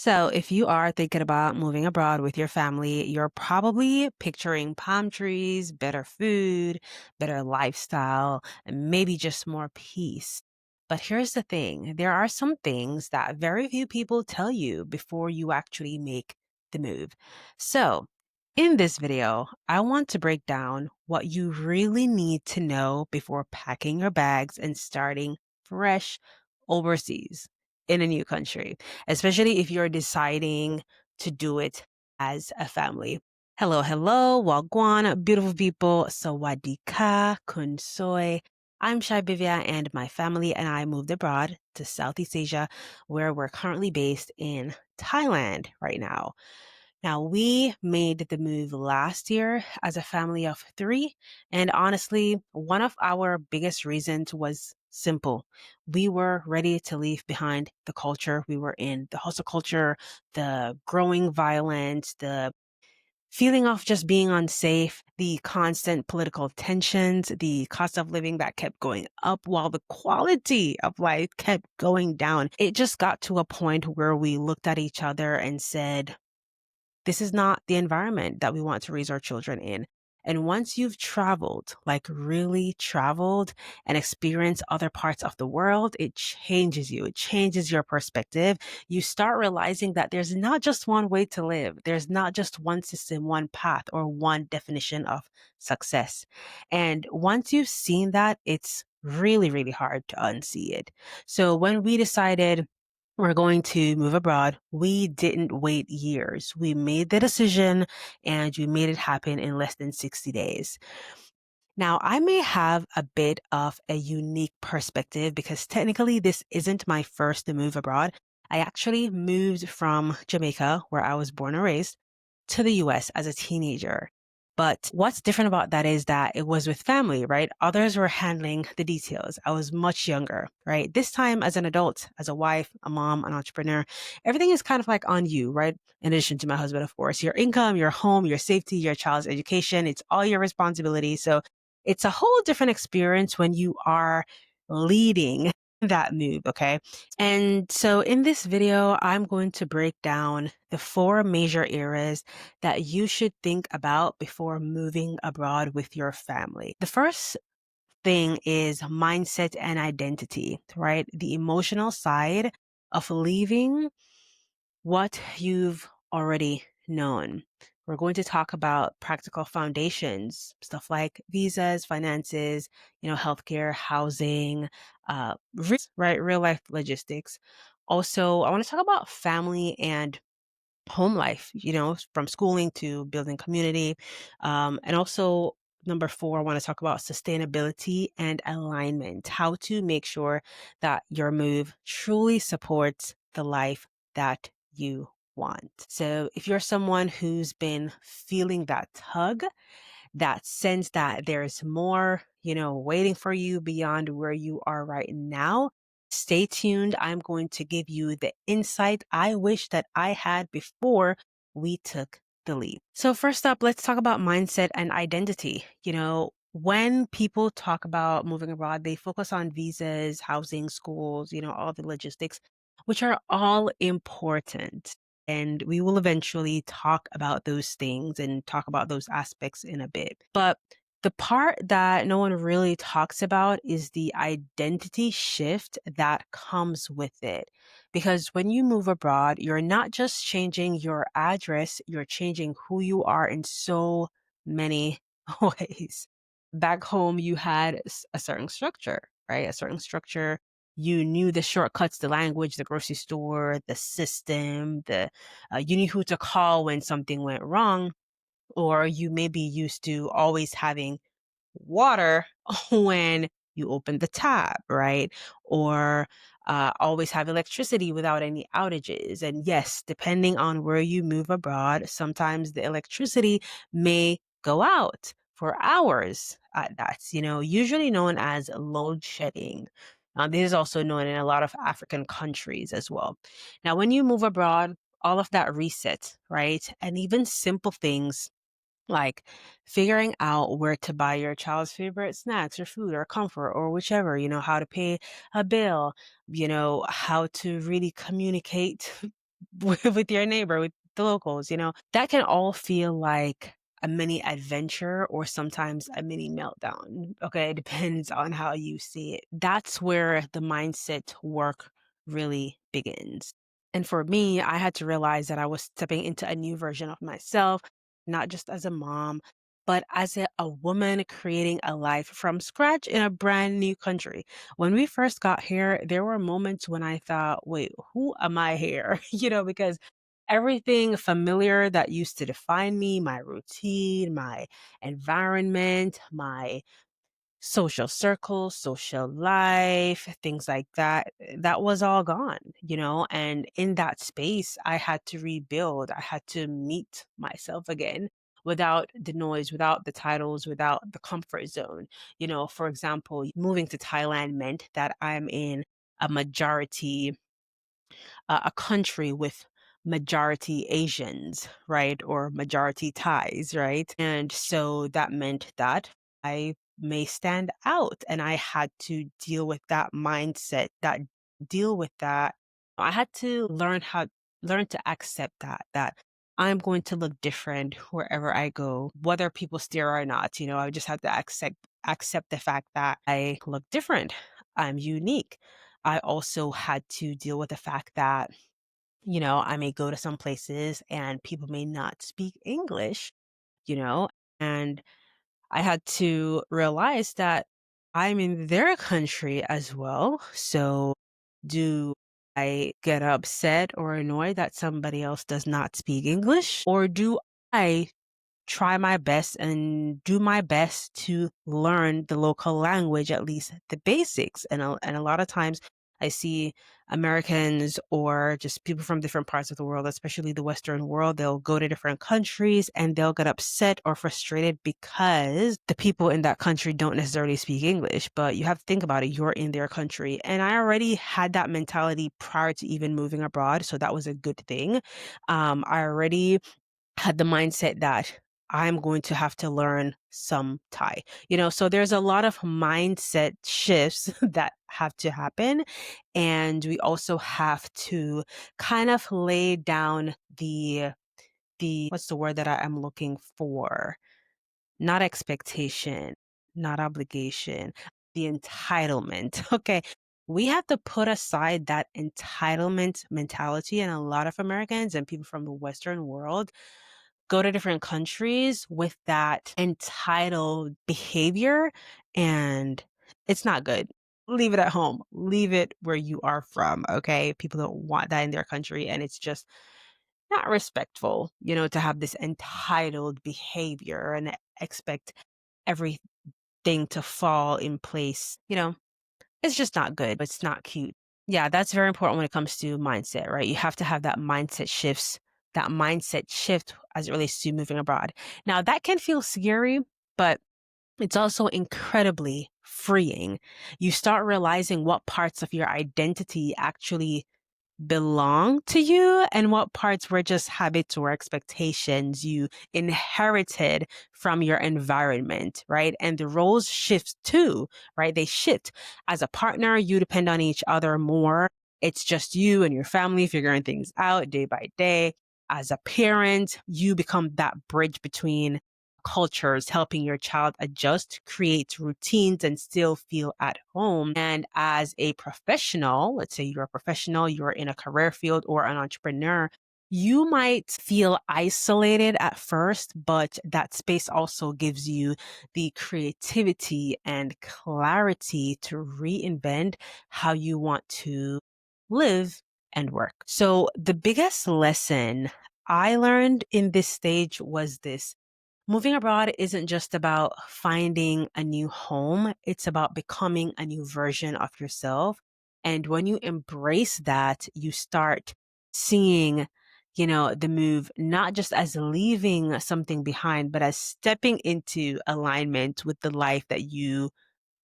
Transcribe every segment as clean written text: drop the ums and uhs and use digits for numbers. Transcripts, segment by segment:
So, if you are thinking about moving abroad with your family, you're probably picturing palm trees, better food, better lifestyle, and maybe just more peace. But here's the thing, there are some things that very few people tell you before you actually make the move. So, in this video, I want to break down what you really need to know before packing your bags and starting fresh overseas in a new country, especially if you're deciding to do it as a family. Hello, hello, wagwan, beautiful people, sawadika, kunsoy. I'm Shai Bivia and my family and I moved abroad to Southeast Asia, where we're currently based in Thailand right now. Now, we made the move last year as a family of three. And honestly, one of our biggest reasons was simple. We were ready to leave behind the culture we were in, the hustle culture, the growing violence, the feeling of just being unsafe, the constant political tensions, the cost of living that kept going up while the quality of life kept going down. It just got to a point where we looked at each other and said, this is not the environment that we want to raise our children in. And once you've traveled, like really traveled and experienced other parts of the world, it changes you. It changes your perspective. You start realizing that there's not just one way to live. There's not just one system, one path, or one definition of success. And once you've seen that, it's really, really hard to unsee it. So when we decided we're going to move abroad, we didn't wait years. We made the decision and we made it happen in less than 60 days. Now, I may have a bit of a unique perspective because technically this isn't my first move abroad. I actually moved from Jamaica, where I was born and raised, to the US as a teenager. But what's different about that is that it was with family, right? Others were handling the details. I was much younger, right? This time as an adult, as a wife, a mom, an entrepreneur, everything is kind of like on you, right? In addition to my husband, of course, your income, your home, your safety, your child's education, it's all your responsibility. So it's a whole different experience when you are leading that move. Okay. And so in this video, I'm going to break down the four major areas that you should think about before moving abroad with your family. The first thing is mindset and identity, right? The emotional side of leaving what you've already known. We're going to talk about practical foundations, stuff like visas, finances, healthcare, housing, right? Real life logistics. Also, I want to talk about family and home life, from schooling to building community. And also, number four, I want to talk about sustainability and alignment, how to make sure that your move truly supports the life that you want. So, if you're someone who's been feeling that tug, that sense that there's more, waiting for you beyond where you are right now, stay tuned. I'm going to give you the insight I wish that I had before we took the leap. So first up, let's talk about mindset and identity. When people talk about moving abroad, they focus on visas, housing, schools, all the logistics, which are all important. And we will eventually talk about those things and talk about those aspects in a bit. But the part that no one really talks about is the identity shift that comes with it. Because when you move abroad, you're not just changing your address, you're changing who you are in so many ways. Back home, you had a certain structure, right? A certain structure. You knew the shortcuts, the language, the grocery store, the system, you knew who to call when something went wrong, or you may be used to always having water when you open the tap, right? Or always have electricity without any outages. And yes, depending on where you move abroad, sometimes the electricity may go out for hours. That's, usually known as load shedding. This is also known in a lot of African countries as well. Now, when you move abroad, all of that resets, right? And even simple things like figuring out where to buy your child's favorite snacks or food or comfort or whichever, how to pay a bill, how to really communicate with your neighbor, with the locals, that can all feel like a mini adventure or sometimes a mini meltdown. Okay. It depends on how you see it. That's where the mindset work really begins. And for me, I had to realize that I was stepping into a new version of myself, not just as a mom, but as a woman creating a life from scratch in a brand new country. When we first got here, there were moments when I thought, wait, who am I here? Because everything familiar that used to define me, my routine, my environment, my social circles, social life, things like that, that was all gone. And in that space, I had to rebuild. I had to meet myself again without the noise, without the titles, without the comfort zone. For example, moving to Thailand meant that I'm in a majority a country with majority Asians, right? Or majority Thais, right? And so that meant that I may stand out and I had to deal with that mindset, deal with that. I had to learn to accept that I'm going to look different wherever I go, whether people stare or not. I just have to accept the fact that I look different. I'm unique. I also had to deal with the fact that, I may go to some places and people may not speak English, you know, and I had to realize that I'm in their country as well. So do I get upset or annoyed that somebody else does not speak English? Or do I try my best and do my best to learn the local language, at least the basics. And a lot of times I see Americans or just people from different parts of the world, especially the Western world, they'll go to different countries and they'll get upset or frustrated because the people in that country don't necessarily speak English. But you have to think about it, you're in their country. And I already had that mentality prior to even moving abroad. So that was a good thing. I already had the mindset that I'm going to have to learn some Thai. So there's a lot of mindset shifts that have to happen. And we also have to kind of lay down the what's the word that I am looking for? Not expectation, not obligation, the entitlement. Okay. We have to put aside that entitlement mentality. And a lot of Americans and people from the Western world go to different countries with that entitled behavior, and it's not good. Leave it at home. Leave it where you are from, okay? People don't want that in their country, and it's just not respectful, to have this entitled behavior and expect everything to fall in place. It's just not good. It's not cute. Yeah, that's very important when it comes to mindset, right? You have to have that mindset shift as it relates to moving abroad. Now, that can feel scary, but it's also incredibly freeing. You start realizing what parts of your identity actually belong to you and what parts were just habits or expectations you inherited from your environment, right? And the roles shift too, right? They shift. As a partner, you depend on each other more. It's just you and your family figuring things out day by day. As a parent, you become that bridge between cultures, helping your child adjust, create routines, and still feel at home. And as a professional, let's say you're a professional, you're in a career field or an entrepreneur, you might feel isolated at first, but that space also gives you the creativity and clarity to reinvent how you want to live and work. So the biggest lesson I learned in this stage was this: moving abroad isn't just about finding a new home, it's about becoming a new version of yourself. And when you embrace that, you start seeing, the move not just as leaving something behind, but as stepping into alignment with the life that you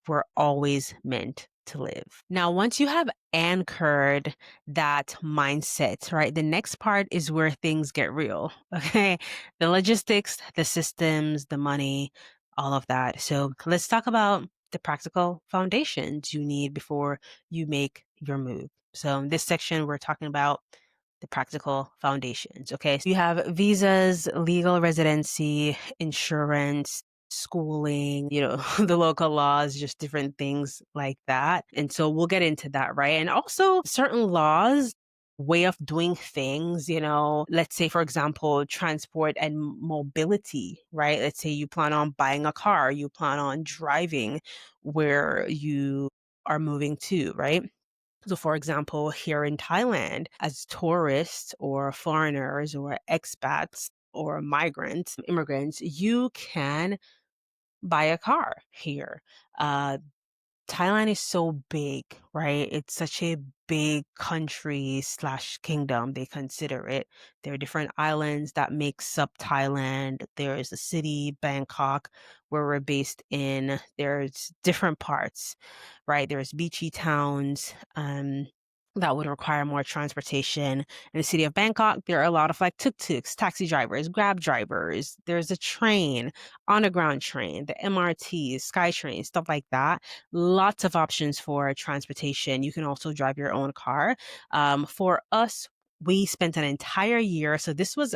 were always meant to live. Now, once you have anchored that mindset, right, the next part is where things get real. Okay. The logistics, the systems, the money, all of that. So let's talk about the practical foundations you need before you make your move. So in this section, we're talking about the practical foundations. Okay. So you have visas, legal residency, insurance, schooling, the local laws, just different things like that. And so we'll get into that, right? And also certain laws, way of doing things, let's say, for example, transport and mobility, right? Let's say you plan on buying a car, you plan on driving where you are moving to, right? So, for example, here in Thailand, as tourists or foreigners or expats or migrants, immigrants, you can buy a car here. Uh, Thailand is so big, right? It's such a big country slash kingdom, they consider it. There are different islands that makes up Thailand. There is the city, Bangkok, where we're based in. There's different parts, right? There's beachy towns, that would require more transportation. In the city of Bangkok, there are a lot of like tuk-tuks, taxi drivers, Grab drivers. There's a train, underground train, the MRT, SkyTrain, stuff like that. Lots of options for transportation. You can also drive your own car. For us, we spent an entire year. So this was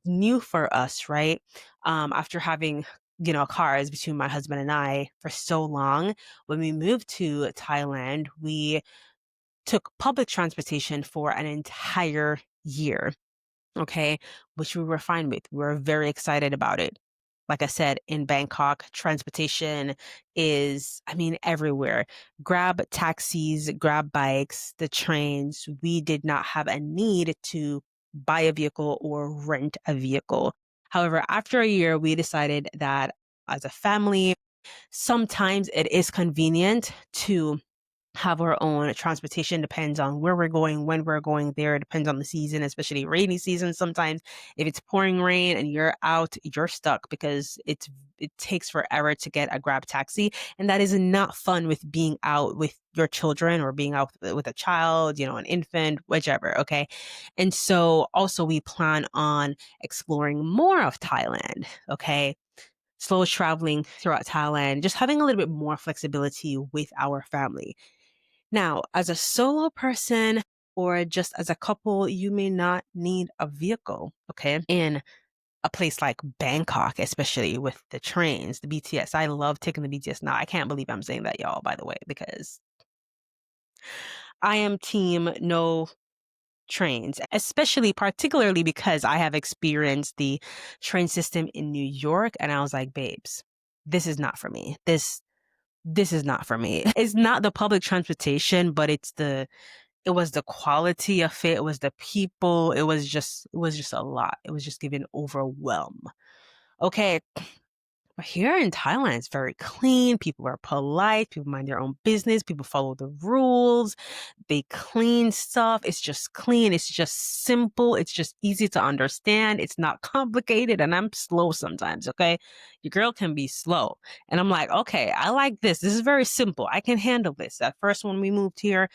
new for us, right? After having cars between my husband and I for so long, when we moved to Thailand, we took public transportation for an entire year. Okay, which we were fine with. We were very excited about it. Like I said, in Bangkok, transportation is, I mean, everywhere. Grab taxis, grab bikes, the trains. We did not have a need to buy a vehicle or rent a vehicle. However, after a year, we decided that as a family, sometimes it is convenient to have our own transportation. Depends on where we're going, when we're going there. It depends on the season, especially rainy season. Sometimes if it's pouring rain and you're out, you're stuck because it takes forever to get a grab taxi. And that is not fun with being out with your children or being out with a child, an infant, whichever. Okay. And so also we plan on exploring more of Thailand. Okay. Slow traveling throughout Thailand, just having a little bit more flexibility with our family. Now, as a solo person or just as a couple, you may not need a vehicle, okay? In a place like Bangkok, especially with the trains, the BTS. I love taking the BTS now. I can't believe I'm saying that, y'all, by the way, because I am team no trains, especially particularly because I have experienced the train system in New York and I was like, babes, this is not for me. This is not for me. It's not the public transportation, but it was the quality of it. It was the people. It was just a lot. It was just giving overwhelm. Okay. But here in Thailand, it's very clean. People are polite. People mind their own business. People follow the rules. They clean stuff. It's just clean. It's just simple. It's just easy to understand. It's not complicated. And I'm slow sometimes. Okay. Your girl can be slow. And I'm like, okay, I like this. This is very simple. I can handle this. At first, when we moved here,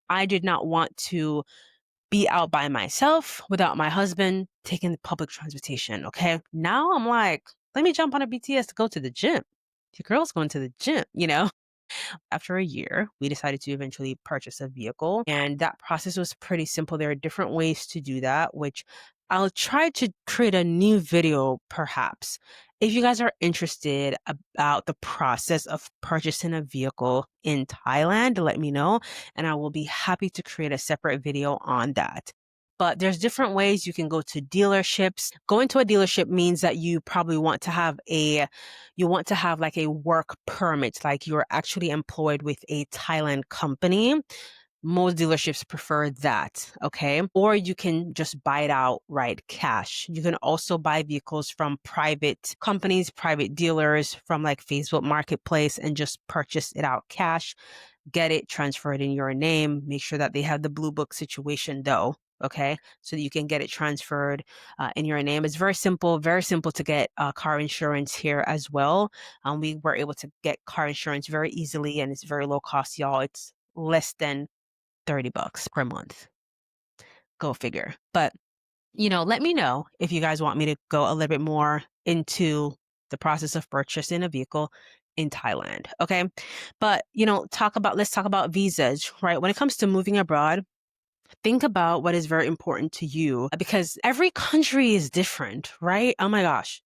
I did not want to be out by myself without my husband taking the public transportation. Okay. Now I'm like, let me jump on a BTS to go to the gym. The girl's going to the gym. After a year, we decided to eventually purchase a vehicle, and that process was pretty simple. There are different ways to do that, which I'll try to create a new video perhaps. If you guys are interested about the process of purchasing a vehicle in Thailand, let me know, and I will be happy to create a separate video on that. But there's different ways you can go to dealerships. Going to a dealership means that you probably want to have like a work permit, like you're actually employed with a Thailand company. Most dealerships prefer that, okay? Or you can just buy it outright cash. You can also buy vehicles from private companies, private dealers from like Facebook Marketplace and just purchase it out cash, get it transferred in your name. Make sure that they have the blue book situation though, okay? So that you can get it transferred in your name. It's very simple to get car insurance here as well. We were able to get car insurance very easily and it's very low cost, y'all. It's less than $30 per month. Go figure. But, let me know if you guys want me to go a little bit more into the process of purchasing a vehicle in Thailand. Okay. But, let's talk about visas, right? When it comes to moving abroad, Think about what is very important to you because every country is different, right? Oh my gosh.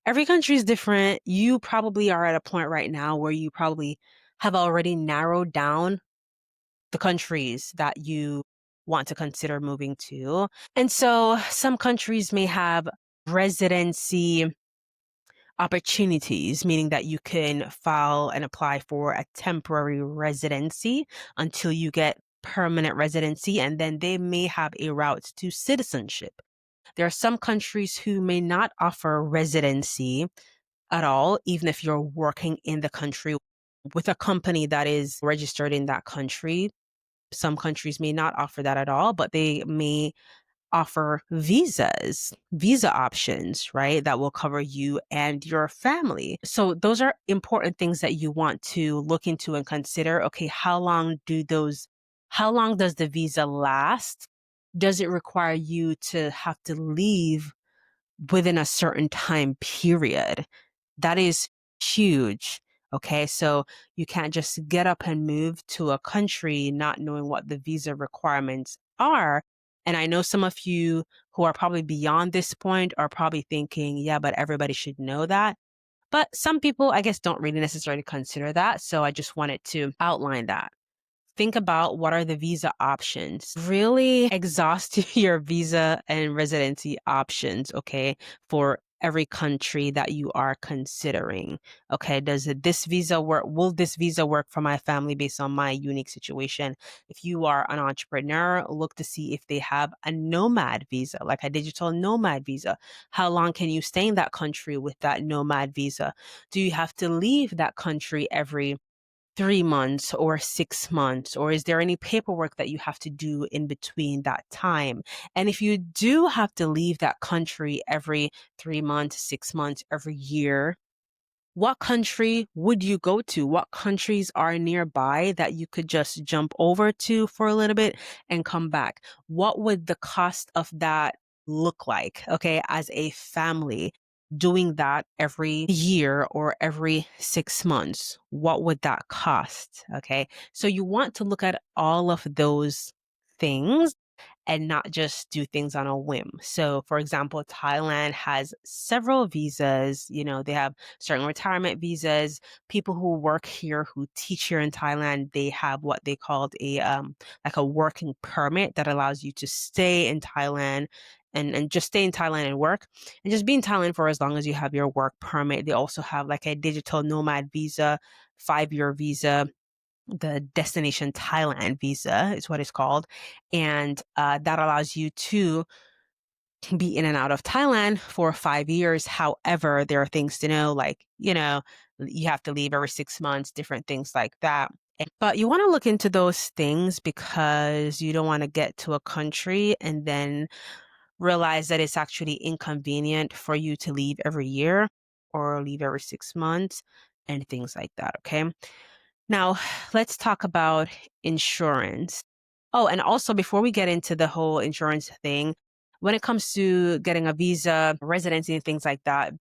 Every country is different. You probably are at a point right now where you probably have already narrowed down the countries that you want to consider moving to. And so some countries may have residency opportunities, meaning that you can file and apply for a temporary residency until you get permanent residency, and then they may have a route to citizenship. There are some countries who may not offer residency at all, even if you're working in the country with a company that is registered in that country. Some countries may not offer that at all, but they may offer visa options, right? That will cover you and your family. So those are important things that you want to look into and consider. Okay, how long does the visa last? Does it require you to have to leave within a certain time period? That is huge. Okay, so you can't just get up and move to a country not knowing what the visa requirements are. And I know some of you who are probably beyond this point are probably thinking, yeah, but everybody should know that. But some people, I guess, don't really necessarily consider that. So I just wanted to outline that. Think about what are the visa options. Really exhaust your visa and residency options, okay, for every country that you are considering. Okay, this visa work? Will this visa work for my family based on my unique situation? If you are an entrepreneur, look to see if they have a nomad visa, like a digital nomad visa. How long can you stay in that country with that nomad visa? Do you have to leave that country every 3 months or 6 months? Or is there any paperwork that you have to do in between that time? And if you do have to leave that country every 3 months, 6 months, every year, what country would you go to? What countries are nearby that you could just jump over to for a little bit and come back? What would the cost of that look like, okay, as a family doing that every year or every 6 months? What would that cost? Okay. So you want to look at all of those things and not just do things on a whim. So, for example, Thailand has several visas. You know, they have certain retirement visas. People who work here, who teach here in Thailand, they have what they called a like a working permit that allows you to stay in Thailand and just stay in Thailand and work and just be in Thailand for as long as you have your work permit. They also have like a digital nomad visa, 5-year visa, the Destination Thailand visa is what it's called. And that allows you to be in and out of Thailand for 5 years. However, there are things to know, like, you have to leave every 6 months, different things like that. But you want to look into those things because you don't want to get to a country and then realize that it's actually inconvenient for you to leave every year or leave every 6 months and things like that. Okay. Now, let's talk about insurance. Oh, and also before we get into the whole insurance thing, when it comes to getting a visa, residency, and things like that,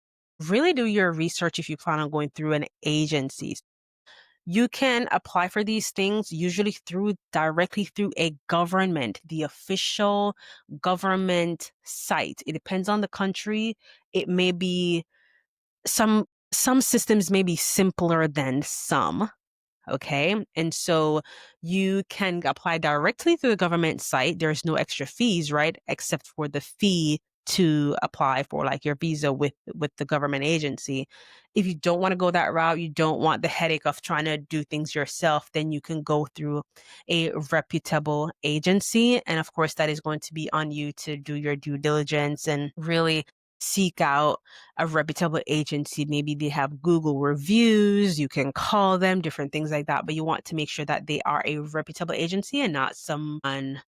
really do your research if you plan on going through an agency. You can apply for these things usually directly through a government, the official government site. It depends on the country. It may be some systems may be simpler than some. Okay. And so you can apply directly through the government site. There's no extra fees, right? Except for the fee to apply for like your visa with the government agency. If you don't want to go that route, you don't want the headache of trying to do things yourself, then you can go through a reputable agency. And of course, that is going to be on you to do your due diligence and really seek out a reputable agency. Maybe they have Google reviews, you can call them, different things like that. But you want to make sure that they are a reputable agency and not someone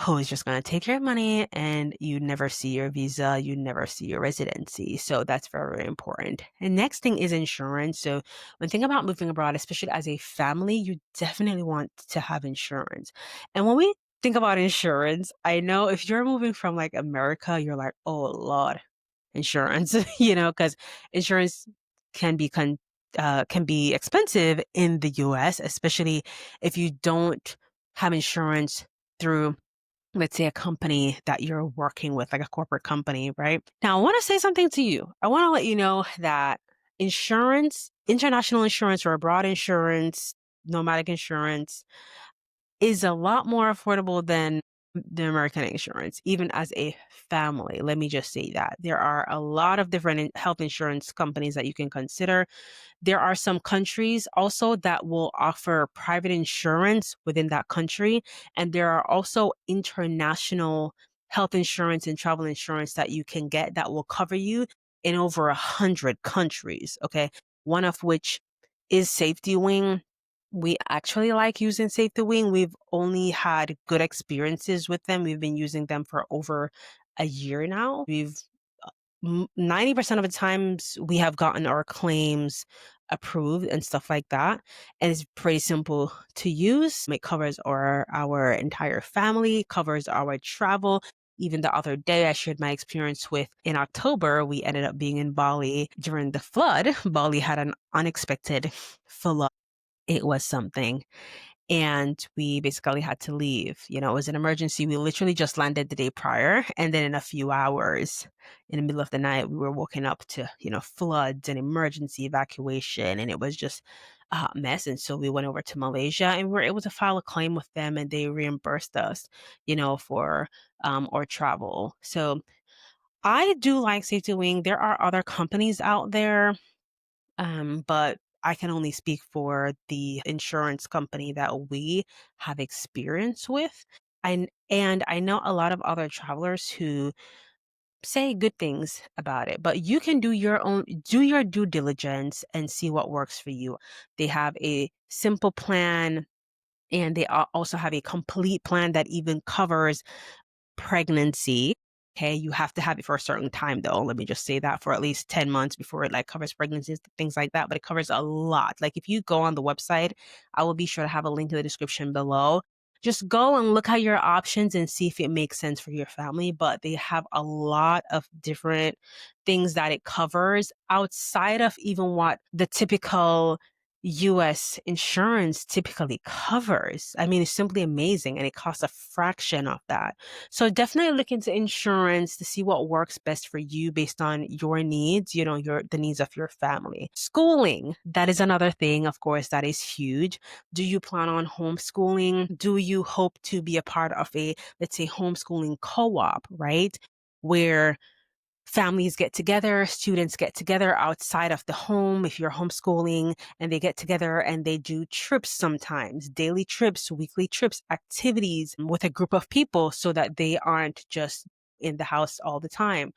who is just going to take your money and you never see your visa, you never see your residency. So that's very, very important. And next thing is insurance. So when thinking about moving abroad, especially as a family, you definitely want to have insurance. And when we think about insurance, I know if you're moving from like America, you're like, oh Lord, insurance, because insurance can be can be expensive in the US, especially if you don't have insurance through let's say a company that you're working with, like a corporate company, right? Now, I want to say something to you. I want to let you know that insurance, international insurance or abroad insurance, nomadic insurance is a lot more affordable than the American insurance, even as a family. Let me just say that. There are a lot of different health insurance companies that you can consider. There are some countries also that will offer private insurance within that country. And there are also international health insurance and travel insurance that you can get that will cover you in over 100 countries. Okay. One of which is Safety Wing. We actually like using Safety Wing. We've only had good experiences with them. We've been using them for over a year now. 90% of the times we have gotten our claims approved and stuff like that. And it's pretty simple to use. It covers our entire family, covers our travel. Even the other day, I shared my experience with in October, we ended up being in Bali during the flood. Bali had an unexpected flood. It was something. And we basically had to leave. You know, it was an emergency. We literally just landed the day prior. And then in a few hours, in the middle of the night, we were woken up to, floods and emergency evacuation. And it was just a hot mess. And so we went over to Malaysia and we were able to file a claim with them and they reimbursed us, for our travel. So I do like Safety Wing. There are other companies out there, but I can only speak for the insurance company that we have experience with. And I know a lot of other travelers who say good things about it, but you can do your due diligence and see what works for you. They have a simple plan and they also have a complete plan that even covers pregnancy. Okay, you have to have it for a certain time though. Let me just say that for at least 10 months before it like covers pregnancies, things like that. But it covers a lot. Like if you go on the website, I will be sure to have a link in the description below. Just go and look at your options and see if it makes sense for your family. But they have a lot of different things that it covers outside of even what the typical US insurance typically covers. I mean, it's simply amazing and it costs a fraction of that. So definitely look into insurance to see what works best for you based on your needs, the needs of your family. Schooling, that is another thing, of course, that is huge. Do you plan on homeschooling? Do you hope to be a part of let's say, homeschooling co-op, right? Where families get together, students get together outside of the home if you're homeschooling, and they get together and they do trips sometimes, daily trips, weekly trips, activities with a group of people so that they aren't just in the house all the time.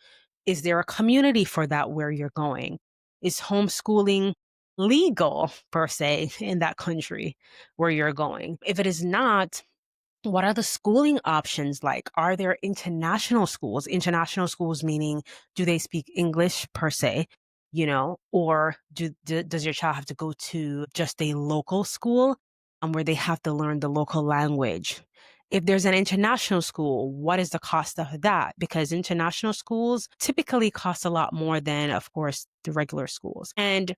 Is there a community for that where you're going? Is homeschooling legal per se in that country where you're going? If it is not, what are the schooling options like? Are there international schools? International schools meaning, do they speak English per se? Or does your child have to go to just a local school where they have to learn the local language? If there's an international school, what is the cost of that? Because international schools typically cost a lot more than, of course, the regular schools. And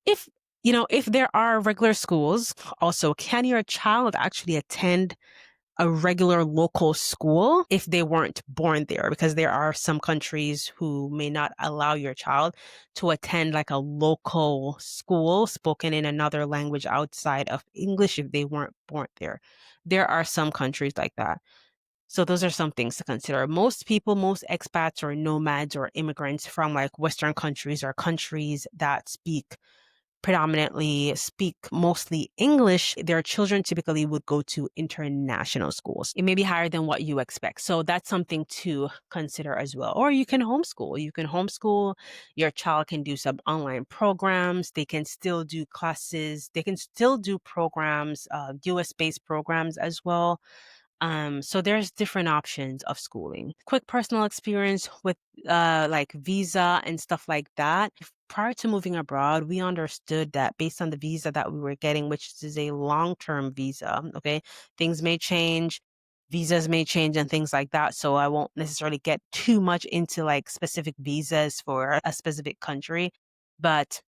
if, if there are regular schools, also, can your child actually attend a regular local school if they weren't born there? Because there are some countries who may not allow your child to attend like a local school spoken in another language outside of English if they weren't born there. There are some countries like that. So those are some things to consider. Most people, most expats or nomads or immigrants from like Western countries or countries that predominantly speak mostly English, their children typically would go to international schools. It may be higher than what you expect. So that's something to consider as well. Or you can homeschool. Your child can do some online programs. They can still do classes. They can still do programs, US-based programs as well. So there's different options of schooling. Quick personal experience with like visa and stuff like that. Prior to moving abroad, we understood that based on the visa that we were getting, which is a long-term visa, okay, things may change, visas may change and things like that. So I won't necessarily get too much into like specific visas for a specific country, but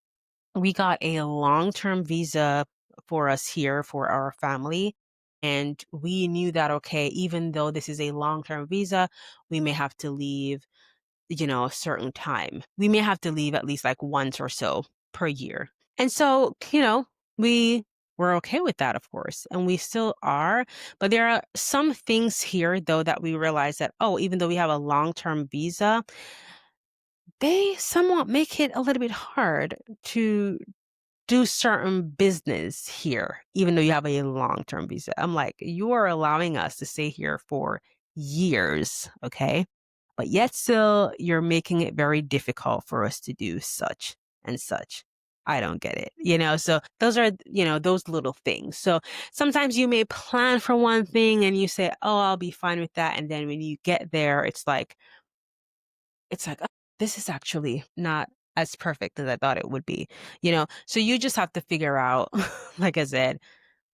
we got a long-term visa for us here for our family. And we knew that, okay, even though this is a long-term visa, we may have to leave, a certain time. We may have to leave at least like once or so per year. And so, we were okay with that, of course, and we still are. But there are some things here, though, that we realize that, oh, even though we have a long-term visa, they somewhat make it a little bit hard to do certain business here, even though you have a long-term visa. I'm like, you are allowing us to stay here for years, okay? But yet still, you're making it very difficult for us to do such and such. I don't get it, So those are, those little things. So sometimes you may plan for one thing and you say, oh, I'll be fine with that. And then when you get there, it's like, "Oh, this is actually not as perfect as I thought it would be," So you just have to figure out, like I said,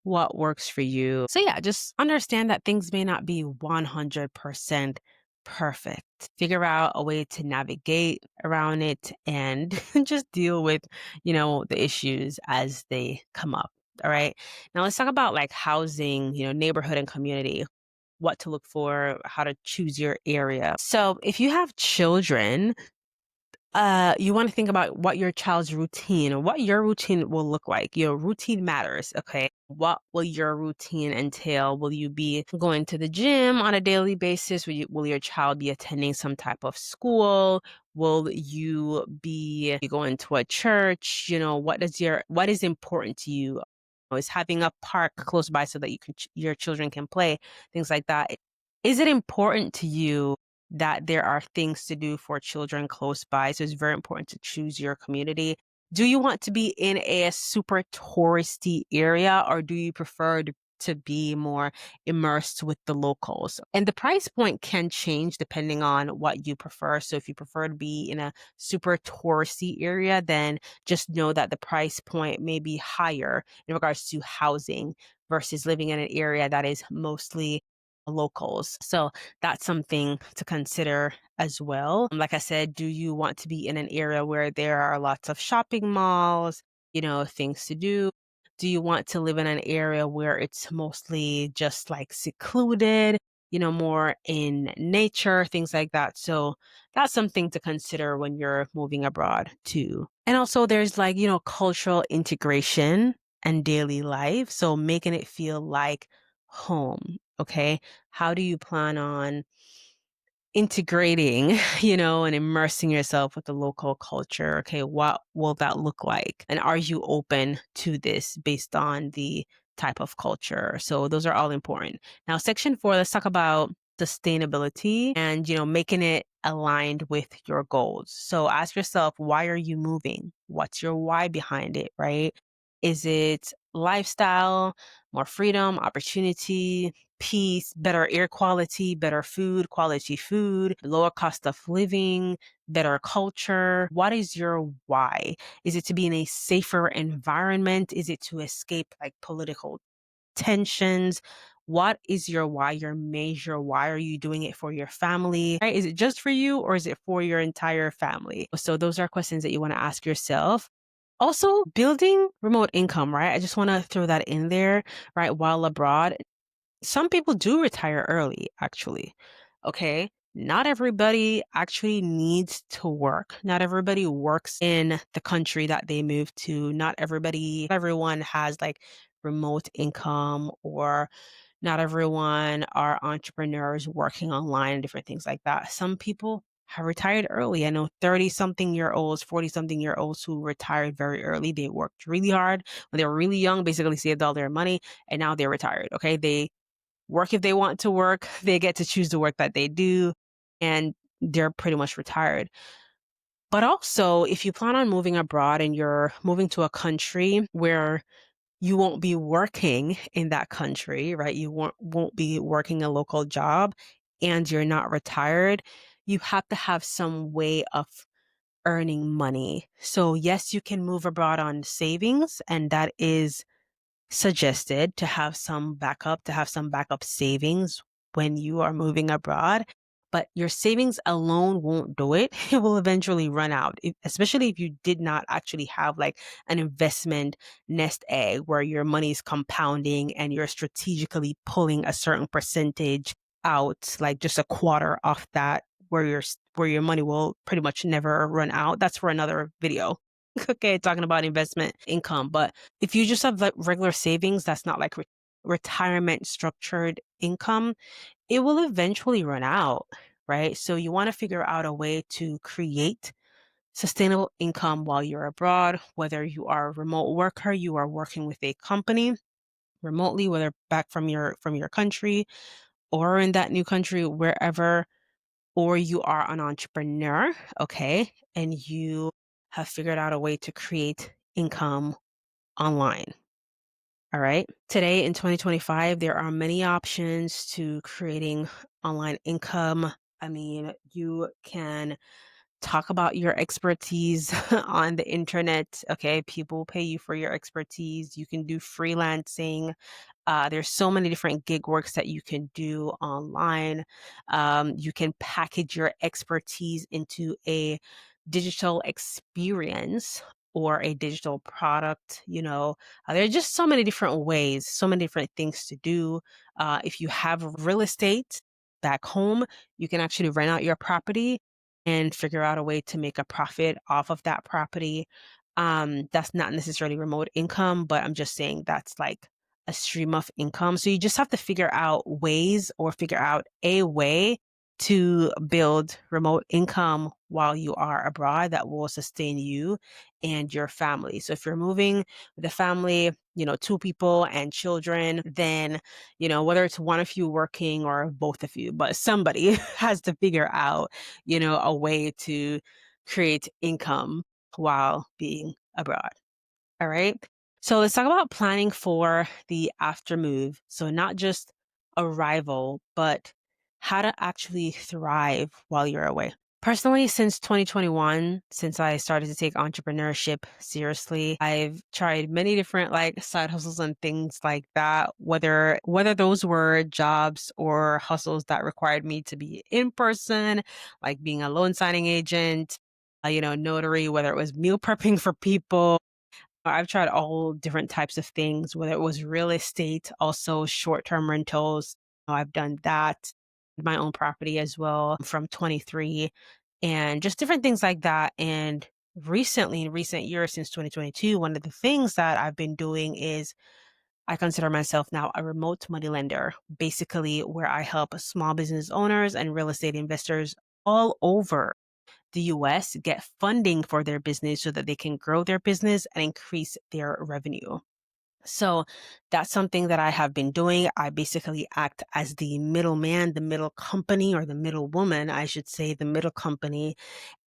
what works for you. So yeah, just understand that things may not be 100% perfect. Figure out a way to navigate around it and just deal with, the issues as they come up. All right. Now let's talk about like housing, neighborhood and community, what to look for, how to choose your area. So if you have children, you want to think about what your child's routine or what your routine will look like. Your routine matters, okay? What will your routine entail? Will you be going to the gym on a daily basis? Will your child be attending some type of school? Will you be going to a church? What is important to you? Is having a park close by so that your children can play, things like that. Is it important to you that there are things to do for children close by? So it's very important to choose your community. Do you want to be in a super touristy area, or do you prefer to be more immersed with the locals? And the price point can change depending on what you prefer. So if you prefer to be in a super touristy area, then just know that the price point may be higher in regards to housing versus living in an area that is mostly locals. So that's something to consider as well. Like I said, do you want to be in an area where there are lots of shopping malls, things to do? Do you want to live in an area where it's mostly just like secluded, more in nature, things like that? So that's something to consider when you're moving abroad too. And also there's like, cultural integration and daily life. So making it feel like home. Okay. How do you plan on integrating, and immersing yourself with the local culture? Okay, what will that look like? And are you open to this based on the type of culture? So those are all important. Now, section 4, let's talk about sustainability and, making it aligned with your goals. So ask yourself, why are you moving? What's your why behind it, right? Is it lifestyle, more freedom, opportunity, peace, better air quality, better food, quality food, lower cost of living, better culture? What is your why? Is it to be in a safer environment? Is it to escape like political tensions? What is your why, your major why? Are you doing it for your family? Right? Is it just for you or is it for your entire family? So those are questions that you want to ask yourself. Also, building remote income, right? I just want to throw that in there, right? While abroad, some people do retire early, actually. Okay. Not everybody actually needs to work. Not everybody works in the country that they move to. Everyone has like remote income, or not everyone are entrepreneurs working online and different things like that. Some people have retired early. I know 30 something year olds, 40 something year olds who retired very early. They worked really hard when they were really young, basically saved all their money, and now they're retired. Okay. They work if they want to work. They get to choose the work that they do, and they're pretty much retired. But also, if you plan on moving abroad and you're moving to a country where you won't be working in that country, right? You won't be working a local job and you're not retired, you have to have some way of earning money. So yes, you can move abroad on savings, and that is suggested to have some backup savings when you are moving abroad. but your savings alone won't do it. It will eventually run out, especially if you did not actually have like an investment nest egg where your money is compounding and you're strategically pulling a certain percentage out, like just a quarter off that, where your money will pretty much never run out. That's for another video. Okay, talking about investment income. But if you just have like regular savings, that's not like retirement structured income, it will eventually run out, right? So you want to figure out a way to create sustainable income while you're abroad, whether you are a remote worker, you are working with a company remotely, whether back from your country or in that new country, wherever, or you are an entrepreneur, okay, and you have figured out a way to create income online. All right. Today in 2025, there are many options to creating online income. I mean, you can talk about your expertise on the internet. Okay. People pay you for your expertise. You can do freelancing. There's so many different gig works that you can do online. You can package your expertise into a digital experience or a digital product. There are just so many different ways, so many different things to do. If you have real estate back home, you can actually rent out your property and figure out a way to make a profit off of that property. That's not necessarily remote income, but I'm just saying that's like a stream of income. So you just have to figure out ways or figure out a way to build remote income while you are abroad that will sustain you and your family. So if you're moving with a family, two people and children, then, whether it's one of you working or both of you, but somebody has to figure out, a way to create income while being abroad. All right. So let's talk about planning for the after move. So not just arrival, but how to actually thrive while you're away. Personally, since 2021, since I started to take entrepreneurship seriously, I've tried many different like side hustles and things like that, whether those were jobs or hustles that required me to be in person, like being a loan signing agent, notary, whether it was meal prepping for people. I've tried all different types of things, whether it was real estate, also short-term rentals. I've done that, my own property as well from 23, and just different things like that. And recently, in recent years, since 2022, one of the things that I've been doing is I consider myself now a remote money lender, basically where I help small business owners and real estate investors all over the US get funding for their business so that they can grow their business and increase their revenue. So that's something that I have been doing. I basically act as the middleman, the middle company, or the middle woman, I should say, the middle company,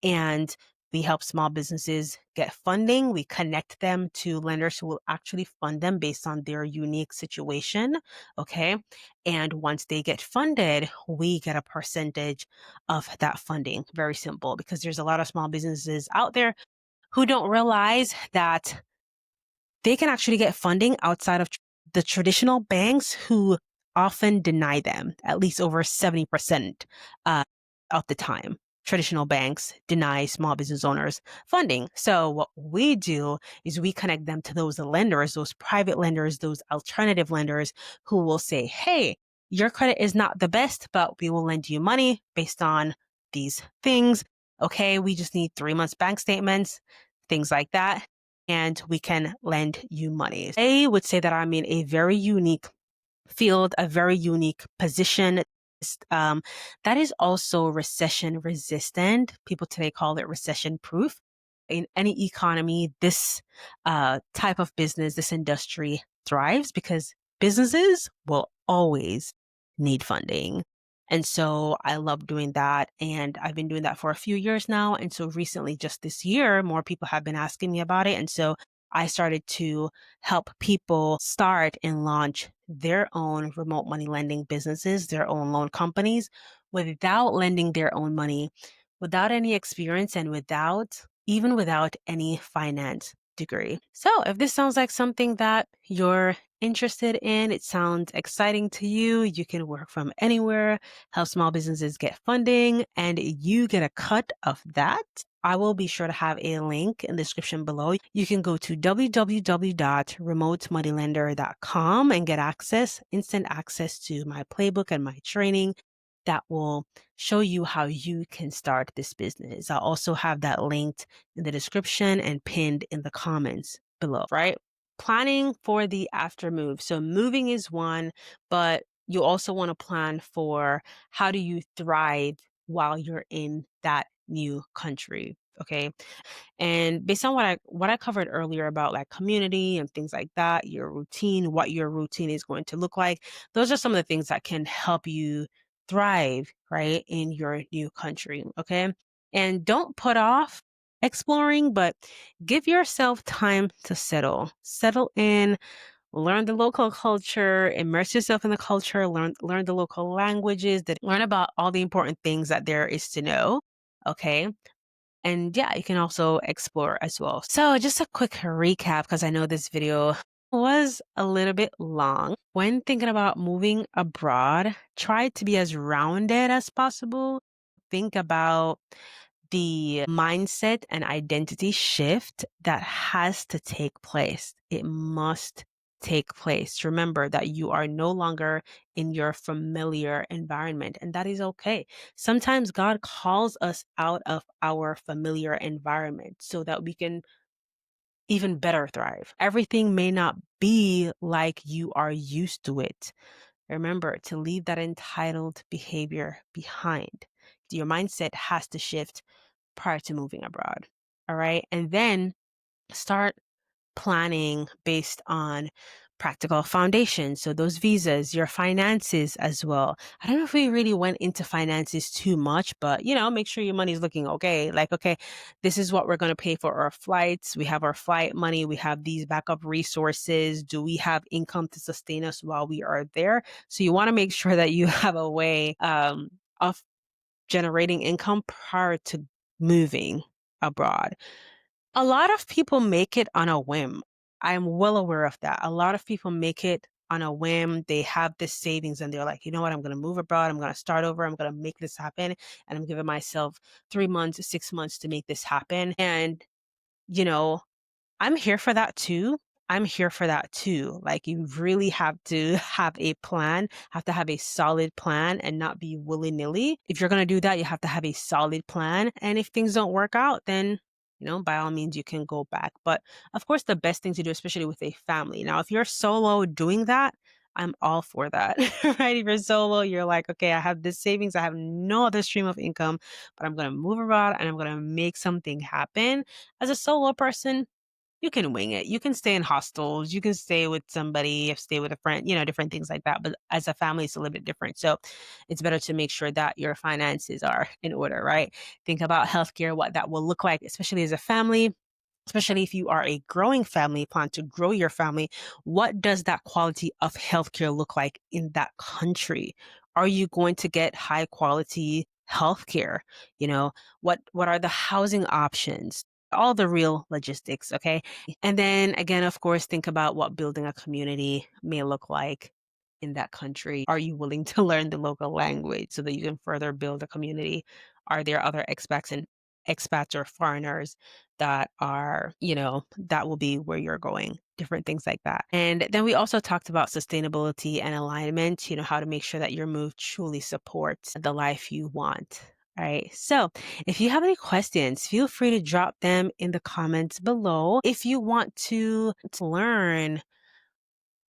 and we help small businesses get funding. We connect them to lenders who will actually fund them based on their unique situation. Okay. And once they get funded, we get a percentage of that funding. Very simple, because there's a lot of small businesses out there who don't realize that they can actually get funding outside of the traditional banks who often deny them, at least over 70% uh, of the time. Traditional banks deny small business owners funding. So what we do is we connect them to those lenders, those private lenders, those alternative lenders who will say, hey, your credit is not the best, but we will lend you money based on these things. Okay, we just need 3 months bank statements, things like that, and we can lend you money. I would say that I'm in a very unique field, a very unique position. Um, that is also recession resistant. People today call it recession proof. In any economy, this type of business, this industry thrives because businesses will always need funding. And so I love doing that. And I've been doing that for a few years now. And so recently, just this year, more people have been asking me about it. And so I started to help people start and launch their own remote money lending businesses, their own loan companies without lending their own money, without any experience, and without any finance degree. So, if this sounds like something that you're interested in, it sounds exciting to you, you can work from anywhere, help small businesses get funding, and you get a cut of that. I will be sure to have a link in the description below. You can go to www.remotemoneylender.com and get instant access to my playbook and my training that will show you how you can start this business. I'll also have that linked in the description and pinned in the comments below, right? Planning for the after move. So moving is one, but you also want to plan for how do you thrive while you're in that new country. Okay. And based on what I covered earlier about like community and things like that, your routine, what your routine is going to look like, those are some of the things that can help you thrive, right, in your new country. Okay. And don't put off exploring, but give yourself time to settle in, learn the local culture, immerse yourself in the culture, learn the local languages, learn about all the important things that there is to know. Okay. And yeah, you can also explore as well. So just a quick recap, because I know this video was a little bit long. When thinking about moving abroad, try to be as rounded as possible. Think about the mindset and identity shift that has to take place. It must take place. Remember that you are no longer in your familiar environment, and that is okay. Sometimes God calls us out of our familiar environment so that we can even better thrive. Everything may not be like you are used to it. Remember to leave that entitled behavior behind. Your mindset has to shift prior to moving abroad. All right. And then start planning based on practical foundations. So those visas, your finances as well. I don't know if we really went into finances too much, but make sure your money's looking okay. Like, okay, this is what we're going to pay for our flights. We have our flight money. We have these backup resources. Do we have income to sustain us while we are there? So you want to make sure that you have a way of generating income prior to moving abroad. A lot of people make it on a whim. I'm well aware of that. A lot of people make it on a whim. They have this savings and they're like, you know what? I'm going to move abroad. I'm going to start over. I'm going to make this happen. And I'm giving myself 3 months, 6 months to make this happen. And, you know, I'm here for that too. I'm here for that too. Like you really have to have a plan, have to have a solid plan and not be willy-nilly. If you're going to do that, you have to have a solid plan. And if things don't work out, then by all means, you can go back. But of course, the best thing to do, especially with a family. Now, if you're solo doing that, I'm all for that, right? If you're solo, you're like, okay, I have this savings. I have no other stream of income, but I'm going to move abroad and I'm going to make something happen. As a solo person, you can wing it. You can stay in hostels. You can stay with somebody, stay with a friend, different things like that. But as a family, it's a little bit different. So it's better to make sure that your finances are in order, right? Think about healthcare, what that will look like, especially as a family. Especially if you are a growing family, plan to grow your family, what does that quality of healthcare look like in that country? Are you going to get high quality healthcare? What are the housing options? All the real logistics, okay? And then again, of course, think about what building a community may look like in that country. Are you willing to learn the local language so that you can further build a community? Are there other expats or foreigners that are, that will be where you're going? Different things like that. And then we also talked about sustainability and alignment, how to make sure that your move truly supports the life you want. All right. So if you have any questions, feel free to drop them in the comments below. If you want to learn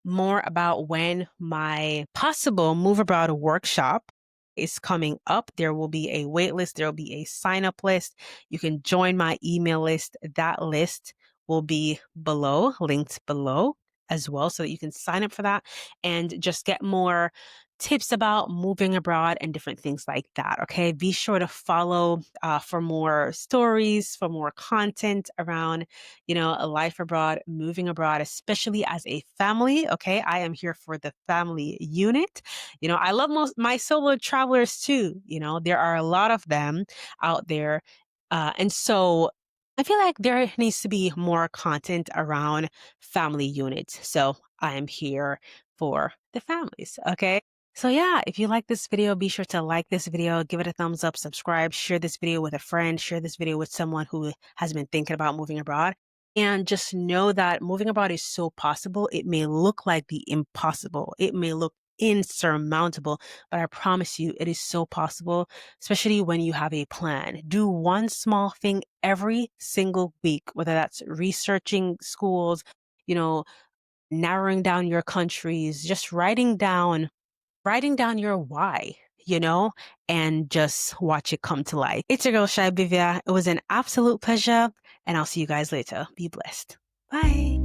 more about when my possible move abroad workshop is coming up, there will be a wait list. There will be a sign up list. You can join my email list. That list will be below, linked below as well, so that you can sign up for that and just get more tips about moving abroad and different things like that. Okay. Be sure to follow for more stories, for more content around, a life abroad, moving abroad, especially as a family. Okay. I am here for the family unit. I love my solo travelers too. There are a lot of them out there. And so I feel like there needs to be more content around family units. So I am here for the families. Okay. So yeah, if you like this video, be sure to like this video, give it a thumbs up, subscribe, share this video with a friend, share this video with someone who has been thinking about moving abroad. And just know that moving abroad is so possible. It may look like the impossible. It may look insurmountable, but I promise you it is so possible, especially when you have a plan. Do one small thing every single week, whether that's researching schools, you know, narrowing down your countries, just writing down your why, and just watch it come to life. It's your girl Shy Bivia. It was an absolute pleasure, and I'll see you guys later. Be blessed. Bye.